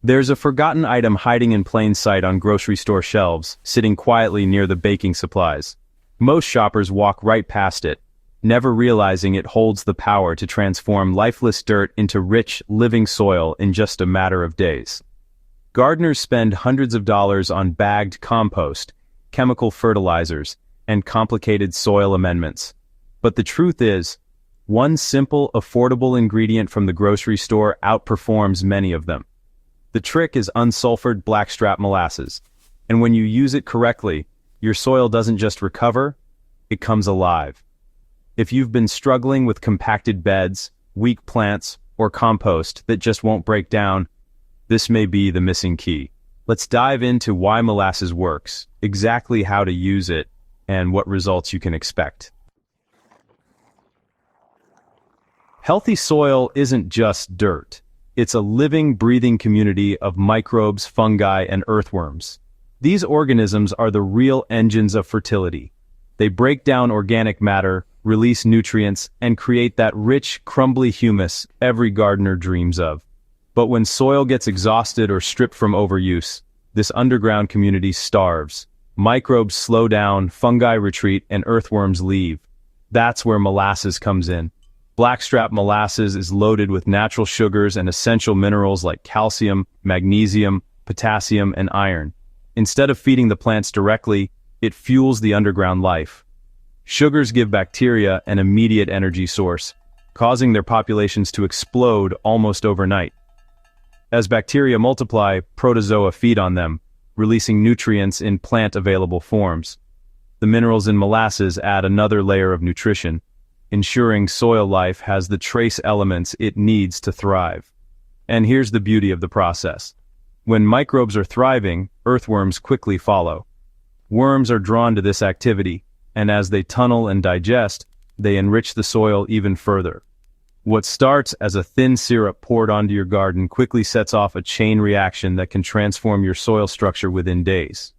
There's a forgotten item hiding in plain sight on grocery store shelves, sitting quietly near the baking supplies. Most shoppers walk right past it, never realizing it holds the power to transform lifeless dirt into rich, living soil in just a matter of days. Gardeners spend hundreds of dollars on bagged compost, chemical fertilizers, and complicated soil amendments. But the truth is, one simple, affordable ingredient from the grocery store outperforms many of them. The trick is unsulfured blackstrap molasses, and when you use it correctly, your soil doesn't just recover, it comes alive. If you've been struggling with compacted beds, weak plants, or compost that just won't break down, this may be the missing key. Let's dive into why molasses works, exactly how to use it, and what results you can expect. Healthy soil isn't just dirt. It's a living, breathing community of microbes, fungi, and earthworms. These organisms are the real engines of fertility. They break down organic matter, release nutrients, and create that rich, crumbly humus every gardener dreams of. But when soil gets exhausted or stripped from overuse, this underground community starves. Microbes slow down, fungi retreat, and earthworms leave. That's where molasses comes in. Blackstrap molasses is loaded with natural sugars and essential minerals like calcium, magnesium, potassium, and iron. Instead of feeding the plants directly, it fuels the underground life. Sugars give bacteria an immediate energy source, causing their populations to explode almost overnight. As bacteria multiply, protozoa feed on them, releasing nutrients in plant-available forms. The minerals in molasses add another layer of nutrition, ensuring soil life has the trace elements it needs to thrive. And here's the beauty of the process. When microbes are thriving, earthworms quickly follow. Worms are drawn to this activity, and as they tunnel and digest, they enrich the soil even further. What starts as a thin syrup poured onto your garden quickly sets off a chain reaction that can transform your soil structure within days.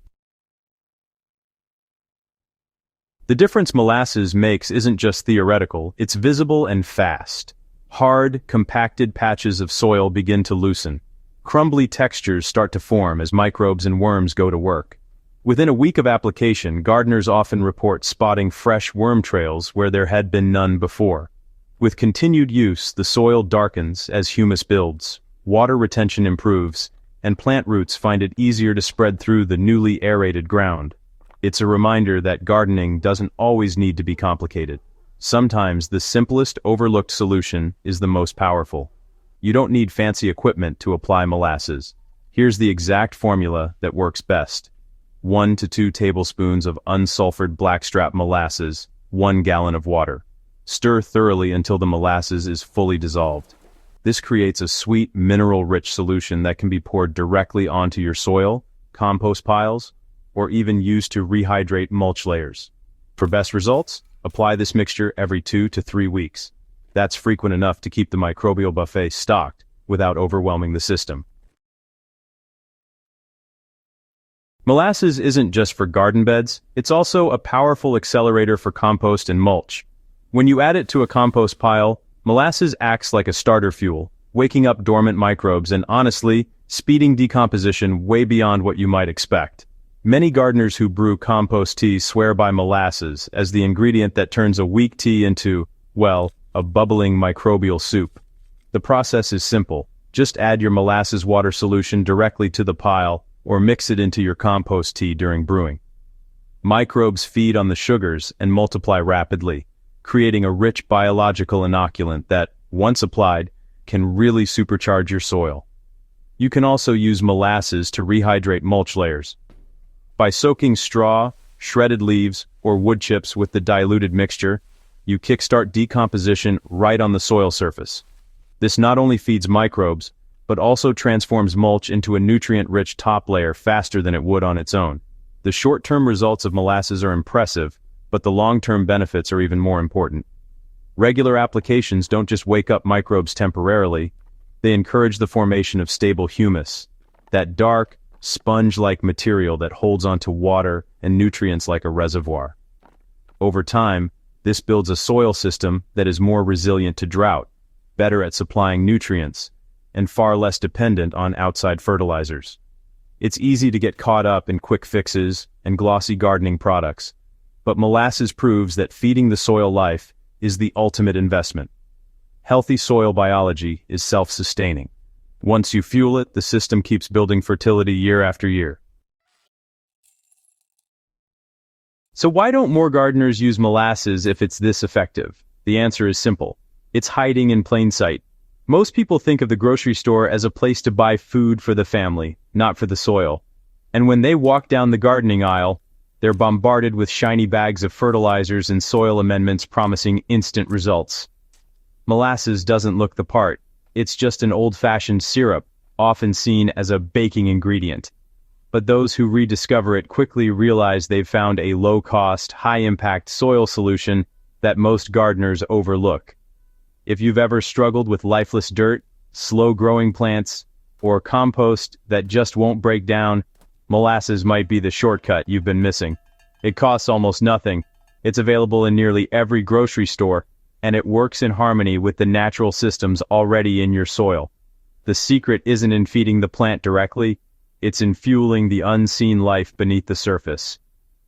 The difference molasses makes isn't just theoretical, it's visible and fast. Hard, compacted patches of soil begin to loosen. Crumbly textures start to form as microbes and worms go to work. Within a week of application, gardeners often report spotting fresh worm trails where there had been none before. With continued use, the soil darkens as humus builds, water retention improves, and plant roots find it easier to spread through the newly aerated ground. It's a reminder that gardening doesn't always need to be complicated. Sometimes the simplest, overlooked solution is the most powerful. You don't need fancy equipment to apply molasses. Here's the exact formula that works best. 1 to 2 tablespoons of unsulfured blackstrap molasses, 1 gallon of water. Stir thoroughly until the molasses is fully dissolved. This creates a sweet, mineral-rich solution that can be poured directly onto your soil, compost piles, or even used to rehydrate mulch layers. For best results, apply this mixture every 2 to 3 weeks. That's frequent enough to keep the microbial buffet stocked without overwhelming the system. Molasses isn't just for garden beds, it's also a powerful accelerator for compost and mulch. When you add it to a compost pile, molasses acts like a starter fuel, waking up dormant microbes and honestly, speeding decomposition way beyond what you might expect. Many gardeners who brew compost tea swear by molasses as the ingredient that turns a weak tea into, well, a bubbling microbial soup. The process is simple. Just add your molasses water solution directly to the pile or mix it into your compost tea during brewing. Microbes feed on the sugars and multiply rapidly, creating a rich biological inoculant that, once applied, can really supercharge your soil. You can also use molasses to rehydrate mulch layers. By soaking straw, shredded leaves, or wood chips with the diluted mixture, you kickstart decomposition right on the soil surface. This not only feeds microbes, but also transforms mulch into a nutrient-rich top layer faster than it would on its own. The short-term results of molasses are impressive, but the long-term benefits are even more important. Regular applications don't just wake up microbes temporarily, they encourage the formation of stable humus, that dark, sponge-like material that holds onto water and nutrients like a reservoir. Over time, this builds a soil system that is more resilient to drought, better at supplying nutrients, and far less dependent on outside fertilizers. It's easy to get caught up in quick fixes and glossy gardening products, but molasses proves that feeding the soil life is the ultimate investment. Healthy soil biology is self-sustaining. Once you fuel it, the system keeps building fertility year after year. So why don't more gardeners use molasses if it's this effective? The answer is simple. It's hiding in plain sight. Most people think of the grocery store as a place to buy food for the family, not for the soil. And when they walk down the gardening aisle, they're bombarded with shiny bags of fertilizers and soil amendments promising instant results. Molasses doesn't look the part. It's just an old-fashioned syrup, often seen as a baking ingredient. But those who rediscover it quickly realize they've found a low-cost, high-impact soil solution that most gardeners overlook. If you've ever struggled with lifeless dirt, slow-growing plants, or compost that just won't break down, molasses might be the shortcut you've been missing. It costs almost nothing. It's available in nearly every grocery store, and it works in harmony with the natural systems already in your soil. The secret isn't in feeding the plant directly, it's in fueling the unseen life beneath the surface.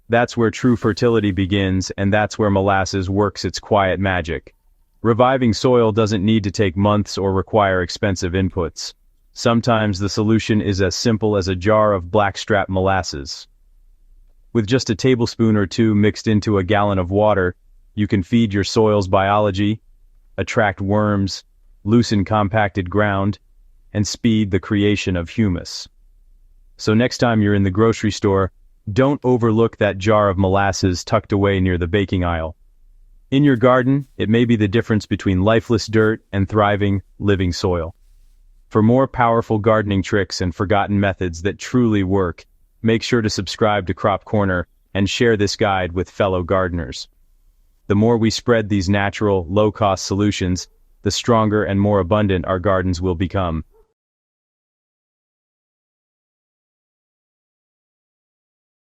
That's where true fertility begins, and that's where molasses works its quiet magic. Reviving soil doesn't need to take months or require expensive inputs. Sometimes the solution is as simple as a jar of blackstrap molasses. With just a tablespoon or two mixed into a gallon of water, you can feed your soil's biology, attract worms, loosen compacted ground, and speed the creation of humus. So next time you're in the grocery store, don't overlook that jar of molasses tucked away near the baking aisle. In your garden, it may be the difference between lifeless dirt and thriving, living soil. For more powerful gardening tricks and forgotten methods that truly work, make sure to subscribe to Crop Corner and share this guide with fellow gardeners. The more we spread these natural, low-cost solutions, the stronger and more abundant our gardens will become.